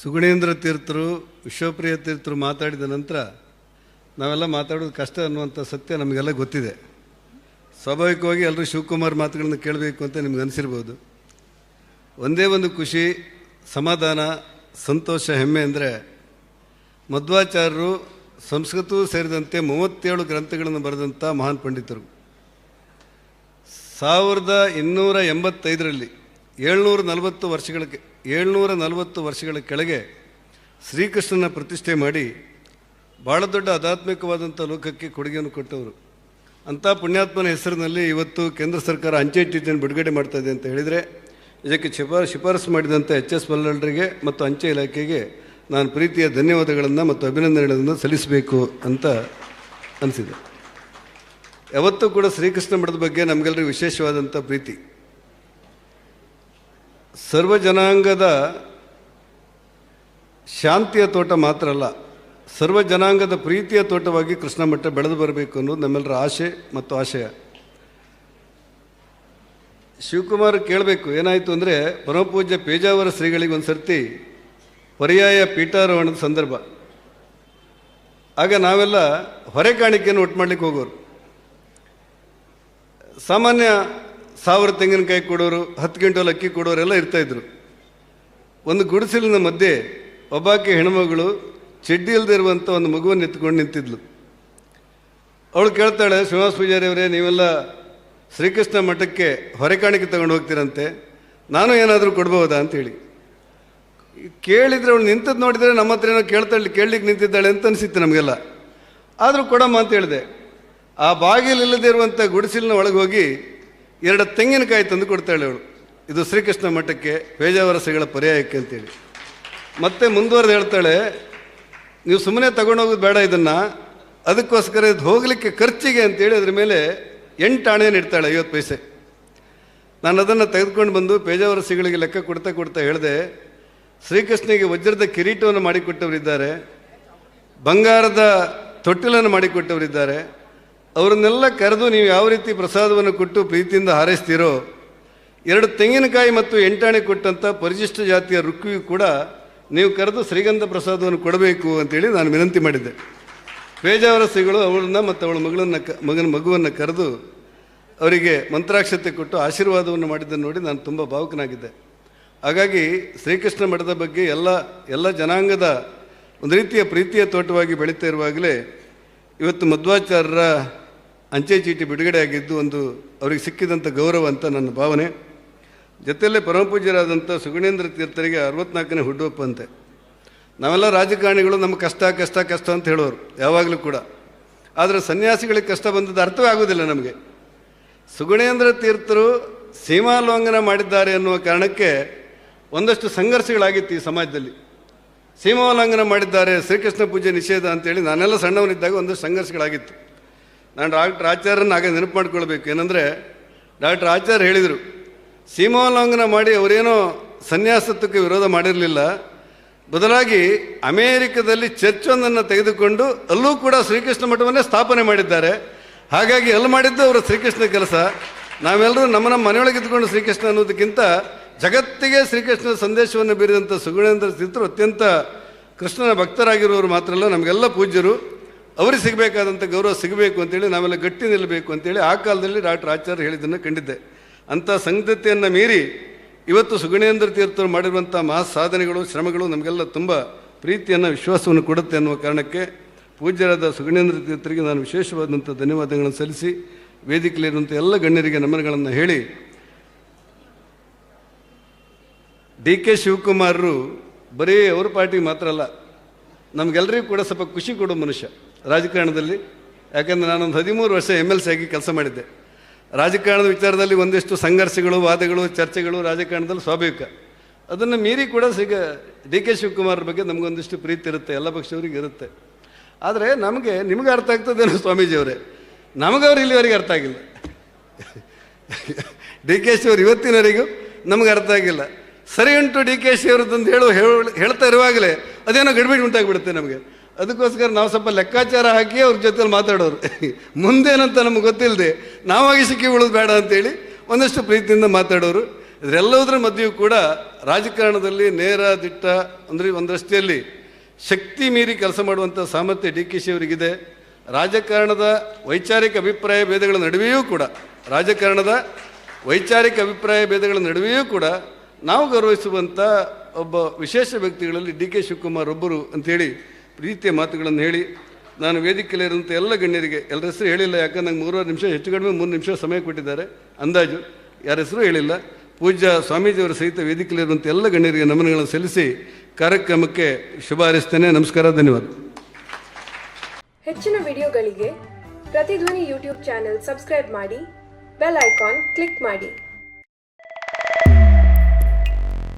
ಸುಗುಣೇಂದ್ರ ತೀರ್ಥರು, ವಿಶ್ವಪ್ರಿಯ ತೀರ್ಥರು ಮಾತಾಡಿದ ನಂತರ ನಾವೆಲ್ಲ ಮಾತಾಡೋದು ಕಷ್ಟ ಅನ್ನುವಂಥ ಸತ್ಯ ನಮಗೆಲ್ಲ ಗೊತ್ತಿದೆ. ಸ್ವಾಭಾವಿಕವಾಗಿ ಎಲ್ಲರೂ ಶಿವಕುಮಾರ್ ಮಾತುಗಳನ್ನು ಕೇಳಬೇಕು ಅಂತ ನಿಮ್ಗೆ ಅನಿಸಿರ್ಬೋದು. ಒಂದೇ ಒಂದು ಖುಷಿ, ಸಮಾಧಾನ, ಸಂತೋಷ, ಹೆಮ್ಮೆ ಅಂದರೆ ಮಧ್ವಾಚಾರ್ಯರು ಸಂಸ್ಕೃತವೂ ಸೇರಿದಂತೆ 37 ಗ್ರಂಥಗಳನ್ನು ಬರೆದಂಥ ಮಹಾನ್ ಪಂಡಿತರು. 1285ರಲ್ಲಿ 740 ವರ್ಷಗಳ ಕೆಳಗೆ ಶ್ರೀಕೃಷ್ಣನ ಪ್ರತಿಷ್ಠೆ ಮಾಡಿ ಭಾಳ ದೊಡ್ಡ ಆಧ್ಯಾತ್ಮಿಕವಾದಂಥ ಲೋಕಕ್ಕೆ ಕೊಡುಗೆಯನ್ನು ಕೊಟ್ಟವರು. ಅಂಥ ಪುಣ್ಯಾತ್ಮನ ಹೆಸರಿನಲ್ಲಿ ಇವತ್ತು ಕೇಂದ್ರ ಸರ್ಕಾರ ಅಂಚೆ ಚೀಟಿಯನ್ನು ಬಿಡುಗಡೆ ಮಾಡ್ತಾ ಇದೆ ಅಂತ ಹೇಳಿದರೆ, ಇದಕ್ಕೆ ಶಿಫಾರಸು ಮಾಡಿದಂಥ HS ಮಲ್ಲಳರಿಗೆ ಮತ್ತು ಅಂಚೆ ಇಲಾಖೆಗೆ ನಾನು ಪ್ರೀತಿಯ ಧನ್ಯವಾದಗಳನ್ನು ಮತ್ತು ಅಭಿನಂದನೆಗಳನ್ನು ಸಲ್ಲಿಸಬೇಕು ಅಂತ ಅನಿಸಿದೆ. ಯಾವತ್ತೂ ಕೂಡ ಶ್ರೀಕೃಷ್ಣ ಮಠದ ಬಗ್ಗೆ ನಮಗೆಲ್ಲರಿಗೂ ವಿಶೇಷವಾದಂಥ ಪ್ರೀತಿ. ಸರ್ವ ಜನಾಂಗದ ಶಾಂತಿಯ ತೋಟ ಮಾತ್ರ ಅಲ್ಲ, ಸರ್ವ ಜನಾಂಗದ ಪ್ರೀತಿಯ ತೋಟವಾಗಿ ಕೃಷ್ಣ ಮಠ ಬೆಳೆದು ಬರಬೇಕು ಅನ್ನೋದು ನಮ್ಮೆಲ್ಲರ ಆಶೆ ಮತ್ತು ಆಶಯ. ಶಿವಕುಮಾರ್ ಕೇಳಬೇಕು, ಏನಾಯಿತು ಅಂದರೆ ಪರಮಪೂಜ್ಯ ಪೇಜಾವರ ಶ್ರೀಗಳಿಗೆ ಒಂದು ಸರ್ತಿ ಪರ್ಯಾಯ ಪೀಠಾರೋಹಣದ ಸಂದರ್ಭ. ಆಗ ನಾವೆಲ್ಲ ಹೊರೆ ಕಾಣಿಕೆಯನ್ನು ಒಟ್ಟು ಮಾಡಲಿಕ್ಕೆ ಹೋಗೋರು. ಸಾಮಾನ್ಯ 1000 ತೆಂಗಿನಕಾಯಿ ಕೊಡೋರು, 10 ಕ್ವಿಂಟಲ್ ಅಕ್ಕಿ ಕೊಡೋರೆಲ್ಲ ಇರ್ತಾಯಿದ್ರು. ಒಂದು ಗುಡಿಸಲಿನ ಮಧ್ಯೆ ಒಬ್ಬಾಕೆ ಹೆಣ್ಮಗಳು ಚಡ್ಡಿ ಇಲ್ಲದೆ ಇರುವಂಥ ಒಂದು ಮಗುವನ್ನು ಎತ್ಕೊಂಡು ನಿಂತಿದ್ಲು. ಅವಳು ಕೇಳ್ತಾಳೆ, ಶ್ರೀನಿವಾಸ ಪೂಜಾರಿ ಅವರೇ, ನೀವೆಲ್ಲ ಶ್ರೀಕೃಷ್ಣ ಮಠಕ್ಕೆ ಹೊರೆ ಕಾಣಿಕೆ ತಗೊಂಡು ಹೋಗ್ತೀರಂತೆ, ನಾನು ಏನಾದರೂ ಕೊಡ್ಬೋದಾ ಅಂತೇಳಿ. ಕೇಳಿದರೆ ಅವಳು ನಿಂತದ್ದು ನೋಡಿದರೆ ನಮ್ಮ ಹತ್ರ ಏನೋ ಕೇಳಲಿಕ್ಕೆ ನಿಂತಿದ್ದಾಳೆ ಅಂತ ಅನಿಸಿತ್ತು ನಮಗೆಲ್ಲ. ಆದರೂ ಕೊಡಮ್ಮ ಅಂತ ಹೇಳಿದೆ. ಆ ಬಾಗಿಲಿಲ್ಲದೆ ಇರುವಂಥ ಗುಡಿಸಲಿನ ಒಳಗೆ ಹೋಗಿ 2 ತೆಂಗಿನಕಾಯಿ ತಂದು ಕೊಡ್ತಾಳೆ ಅವಳು. ಇದು ಶ್ರೀಕೃಷ್ಣ ಮಠಕ್ಕೆ ಪೇಜಾವರ ಶ್ರೀಗಳ ಪರ್ಯಾಯಕ್ಕೆ ಅಂತೇಳಿ. ಮತ್ತೆ ಮುಂದುವರೆದು ಹೇಳ್ತಾಳೆ, ನೀವು ಸುಮ್ಮನೆ ತಗೊಂಡೋಗೋದು ಬೇಡ, ಇದನ್ನು ಅದಕ್ಕೋಸ್ಕರ ಇದು ಹೋಗಲಿಕ್ಕೆ ಖರ್ಚಿಗೆ ಅಂತೇಳಿ ಅದ್ರ ಮೇಲೆ 8 ಆಣೆಯನ್ನು ಇಡ್ತಾಳೆ, 50 ಪೈಸೆ. ನಾನು ಅದನ್ನು ತೆಗೆದುಕೊಂಡು ಬಂದು ಪೇಜಾವರ ಶ್ರೀಗಳಿಗೆ ಲೆಕ್ಕ ಕೊಡ್ತಾ ಹೇಳಿದೆ, ಶ್ರೀಕೃಷ್ಣನಿಗೆ ವಜ್ರದ ಕಿರೀಟವನ್ನು ಮಾಡಿಕೊಟ್ಟವರಿದ್ದಾರೆ, ಬಂಗಾರದ ತೊಟ್ಟಿಲನ್ನು ಮಾಡಿಕೊಟ್ಟವರಿದ್ದಾರೆ. ಅವರನ್ನೆಲ್ಲ ಕರೆದು ನೀವು ಯಾವ ರೀತಿ ಪ್ರಸಾದವನ್ನು ಕೊಟ್ಟು ಪ್ರೀತಿಯಿಂದ ಹಾರೈಸ್ತೀರೋ, 2 ತೆಂಗಿನಕಾಯಿ ಮತ್ತು 8 ಆಣೆ ಕೊಟ್ಟಂಥ ಪರಿಶಿಷ್ಟ ಜಾತಿಯ ರುಕ್ವಿಗೂ ಕೂಡ ನೀವು ಕರೆದು ಶ್ರೀಗಂಧ ಪ್ರಸಾದವನ್ನು ಕೊಡಬೇಕು ಅಂತೇಳಿ ನಾನು ವಿನಂತಿ ಮಾಡಿದ್ದೆ. ಪೇಜಾವರ ಶ್ರೀಗಳು ಅವಳನ್ನು ಮತ್ತು ಅವಳ ಮಗುವನ್ನು ಕರೆದು ಅವರಿಗೆ ಮಂತ್ರಾಕ್ಷತೆ ಕೊಟ್ಟು ಆಶೀರ್ವಾದವನ್ನು ಮಾಡಿದ್ದನ್ನು ನೋಡಿ ನಾನು ತುಂಬ ಭಾವುಕನಾಗಿದ್ದೆ. ಹಾಗಾಗಿ ಶ್ರೀಕೃಷ್ಣ ಮಠದ ಬಗ್ಗೆ ಎಲ್ಲ ಜನಾಂಗದ ಒಂದು ರೀತಿಯ ಪ್ರೀತಿಯ ತೋಟವಾಗಿ ಬೆಳೀತಾ ಇರುವಾಗಲೇ ಇವತ್ತು ಮಧ್ವಾಚಾರ್ಯರ ಅಂಚೆ ಚೀಟಿ ಬಿಡುಗಡೆ ಆಗಿದ್ದು ಒಂದು ಅವರಿಗೆ ಸಿಕ್ಕಿದಂಥ ಗೌರವ ಅಂತ ನನ್ನ ಭಾವನೆ. ಜೊತೆಯಲ್ಲೇ ಪರಮಪೂಜ್ಯರಾದಂಥ ಸುಗುಣೇಂದ್ರ ತೀರ್ಥರಿಗೆ 64ನೇ ಹುಟ್ಟುಹಬ್ಬ ಅಂತೆ. ನಾವೆಲ್ಲ ರಾಜಕಾರಣಿಗಳು ನಮ್ಮ ಕಷ್ಟ ಅಂತ ಹೇಳೋರು ಯಾವಾಗಲೂ ಕೂಡ. ಆದರೆ ಸನ್ಯಾಸಿಗಳಿಗೆ ಕಷ್ಟ ಬಂದದ್ದು ಅರ್ಥವೇ ಆಗೋದಿಲ್ಲ ನಮಗೆ. ಸುಗುಣೇಂದ್ರ ತೀರ್ಥರು ಸೀಮಾಲೋಂಘನ ಮಾಡಿದ್ದಾರೆ ಅನ್ನುವ ಕಾರಣಕ್ಕೆ ಒಂದಷ್ಟು ಸಂಘರ್ಷಗಳಾಗಿತ್ತು ಈ ಸಮಾಜದಲ್ಲಿ. ಸೀಮಾಲೋಂಘನ ಮಾಡಿದ್ದಾರೆ, ಶ್ರೀಕೃಷ್ಣ ಪೂಜೆ ನಿಷೇಧ ಅಂತೇಳಿ ನಾನೆಲ್ಲ ಸಣ್ಣವನಿದ್ದಾಗ ಒಂದಷ್ಟು ಸಂಘರ್ಷಗಳಾಗಿತ್ತು. ನಾನು ಡಾಕ್ಟರ್ ಆಚಾರ್ಯನ ಆಗ ನೆನಪು ಮಾಡ್ಕೊಳ್ಬೇಕು. ಏನಂದರೆ ಡಾಕ್ಟರ್ ಆಚಾರ್ಯ ಹೇಳಿದರು, ಸೀಮಾಲೋಂಘನ ಮಾಡಿ ಅವರೇನೋ ಸನ್ಯಾಸತ್ವಕ್ಕೆ ವಿರೋಧ ಮಾಡಿರಲಿಲ್ಲ, ಬದಲಾಗಿ ಅಮೇರಿಕದಲ್ಲಿ ಚರ್ಚೊಂದನ್ನು ತೆಗೆದುಕೊಂಡು ಅಲ್ಲೂ ಕೂಡ ಶ್ರೀಕೃಷ್ಣ ಮಠವನ್ನೇ ಸ್ಥಾಪನೆ ಮಾಡಿದ್ದಾರೆ. ಹಾಗಾಗಿ ಅಲ್ಲಿ ಮಾಡಿದ್ದು ಅವರ ಶ್ರೀಕೃಷ್ಣ ಕೆಲಸ. ನಾವೆಲ್ಲರೂ ನಮ್ಮ ಮನೆಯೊಳಗೆ ಇದ್ದುಕೊಂಡು ಶ್ರೀಕೃಷ್ಣ ಅನ್ನೋದಕ್ಕಿಂತ ಜಗತ್ತಿಗೆ ಶ್ರೀಕೃಷ್ಣ ಸಂದೇಶವನ್ನು ಬೀರಿದಂಥ ಸುಗುಣೇಂದ್ರ ತೀರ್ಥರು ಅತ್ಯಂತ ಕೃಷ್ಣನ ಭಕ್ತರಾಗಿರುವವರು ಮಾತ್ರ ಅಲ್ಲ, ನಮಗೆಲ್ಲ ಪೂಜ್ಯರು. ಅವರಿಗೆ ಸಿಗಬೇಕಾದಂಥ ಗೌರವ ಸಿಗಬೇಕು ಅಂತೇಳಿ ನಾವೆಲ್ಲ ಗಟ್ಟಿ ನಿಲ್ಲಬೇಕು ಅಂತೇಳಿ ಆ ಕಾಲದಲ್ಲಿ ಡಾಕ್ಟರ್ ಆಚಾರ್ಯ ಹೇಳಿದ್ದನ್ನು ಕಂಡಿದ್ದೆ. ಅಂಥ ಸಂಗತಿಯನ್ನು ಮೀರಿ ಇವತ್ತು ಸುಗುಣೇಂದ್ರ ತೀರ್ಥರು ಮಾಡಿರುವಂಥ ಮಹಾ ಸಾಧನೆಗಳು, ಶ್ರಮಗಳು ನಮಗೆಲ್ಲ ತುಂಬ ಪ್ರೀತಿಯನ್ನು, ವಿಶ್ವಾಸವನ್ನು ಕೊಡುತ್ತೆ ಅನ್ನುವ ಕಾರಣಕ್ಕೆ ಪೂಜ್ಯರಾದ ಸುಗುಣೇಂದ್ರ ತೀರ್ಥರಿಗೆ ನಾನು ವಿಶೇಷವಾದಂಥ ಧನ್ಯವಾದಗಳನ್ನು ಸಲ್ಲಿಸಿ, ವೇದಿಕೆಯಲ್ಲಿರುವಂಥ ಎಲ್ಲ ಗಣ್ಯರಿಗೆ ನಮನಗಳನ್ನು ಹೇಳಿ, DK ಶಿವಕುಮಾರರು ಬರೀ ಅವ್ರ ಪಾರ್ಟಿಗೆ ಮಾತ್ರ ಅಲ್ಲ, ನಮಗೆಲ್ಲರಿಗೂ ಕೂಡ ಸ್ವಲ್ಪ ಖುಷಿ ಕೊಡೋ ಮನುಷ್ಯ ರಾಜಕಾರಣದಲ್ಲಿ. ಯಾಕಂದರೆ ನಾನೊಂದು 13 ವರ್ಷ MLC ಆಗಿ ಕೆಲಸ ಮಾಡಿದ್ದೆ. ರಾಜಕಾರಣದ ವಿಚಾರದಲ್ಲಿ ಒಂದಿಷ್ಟು ಸಂಘರ್ಷಗಳು, ವಾದಗಳು, ಚರ್ಚೆಗಳು ರಾಜಕಾರಣದಲ್ಲಿ ಸ್ವಾಭಾವಿಕ. ಅದನ್ನು ಮೀರಿ ಕೂಡ DK ಶಿವಕುಮಾರ್ ಬಗ್ಗೆ ನಮಗೊಂದಿಷ್ಟು ಪ್ರೀತಿ ಇರುತ್ತೆ, ಎಲ್ಲ ಪಕ್ಷದವ್ರಿಗೆ ಇರುತ್ತೆ. ಆದರೆ ನಿಮಗೆ ಅರ್ಥ ಆಗ್ತದೇನೋ ಸ್ವಾಮೀಜಿಯವರೇ, ನಮಗವ್ರು ಇಲ್ಲಿವರೆಗೆ ಅರ್ಥ ಆಗಿಲ್ಲ. DK ಶಿ ಅವರು ಇವತ್ತಿನವರೆಗೂ ನಮಗೆ ಅರ್ಥ ಆಗಿಲ್ಲ. ಸರಿ ಉಂಟು DK ಶಿ ಅವರದ್ದು ಹೇಳ್ತಾ ಇರುವಾಗಲೇ ಅದೇನೋ ಗಡಿಬಿಡಿ ಉಂಟಾಗಿಬಿಡುತ್ತೆ ನಮಗೆ. ಅದಕ್ಕೋಸ್ಕರ ನಾವು ಸ್ವಲ್ಪ ಲೆಕ್ಕಾಚಾರ ಹಾಕಿ ಅವ್ರ ಜೊತೆಲಿ ಮಾತಾಡೋರು. ಮುಂದೇನಂತ ನಮಗೆ ಗೊತ್ತಿಲ್ಲದೆ ನಾವಾಗಿ ಸಿಕ್ಕಿ ಬಿಡೋದು ಬೇಡ ಅಂತೇಳಿ ಒಂದಷ್ಟು ಪ್ರೀತಿಯಿಂದ ಮಾತಾಡೋರು. ಇದರೆಲ್ಲದರ ಮಧ್ಯೆಯೂ ಕೂಡ ರಾಜಕಾರಣದಲ್ಲಿ ನೇರ ದಿಟ್ಟ ಅಂದರೆ ಒಂದು ರಸ್ತೆಯಲ್ಲಿ ಶಕ್ತಿ ಮೀರಿ ಕೆಲಸ ಮಾಡುವಂಥ ಸಾಮರ್ಥ್ಯ ಡಿ ಕೆ ಶಿ ಅವರಿಗಿದೆ. ರಾಜಕಾರಣದ ವೈಚಾರಿಕ ಅಭಿಪ್ರಾಯ ಭೇದಗಳ ನಡುವೆಯೂ ಕೂಡ ನಾವು ಗೌರವಿಸುವಂಥ ಒಬ್ಬ ವಿಶೇಷ ವ್ಯಕ್ತಿಗಳಲ್ಲಿ ಡಿ ಕೆ ಶಿವಕುಮಾರ್ ಒಬ್ಬರು ಅಂಥೇಳಿ ಪ್ರೀತಿಯ ಮಾತುಗಳನ್ನು ಹೇಳಿ ನಾನು ವೇದಿಕೆಯಲ್ಲಿರುವಂಥ ಎಲ್ಲ ಗಣ್ಯರಿಗೆ ಎಲ್ಲರ ಹೆಸರು ಹೇಳಿಲ್ಲ, ಯಾಕಂದ್ರೆ ನಂಗೆ 3 ನಿಮಿಷ ಹೆಚ್ಚು ಕಡಿಮೆ 3 ನಿಮಿಷ ಸಮಯ ಕೊಟ್ಟಿದ್ದಾರೆ ಅಂದಾಜು, ಯಾರ ಹೆಸರು ಹೇಳಿಲ್ಲ. ಪೂಜ್ಯ ಸ್ವಾಮೀಜಿಯವರ ಸಹಿತ ವೇದಿಕೆಯಲ್ಲಿರುವಂಥ ಎಲ್ಲ ಗಣ್ಯರಿಗೆ ನಮನಗಳನ್ನು ಸಲ್ಲಿಸಿ ಕಾರ್ಯಕ್ರಮಕ್ಕೆ ಶುಭ ಹಾರೈಸ್ತೇನೆ. ನಮಸ್ಕಾರ, ಧನ್ಯವಾದ. ಹೆಚ್ಚಿನ ವಿಡಿಯೋಗಳಿಗೆ ಪ್ರತಿಧ್ವನಿ ಯೂಟ್ಯೂಬ್ ಚಾನೆಲ್ ಸಬ್ಸ್ಕ್ರೈಬ್ ಮಾಡಿ, ಬೆಲ್ ಐಕಾನ್ ಕ್ಲಿಕ್ ಮಾಡಿ.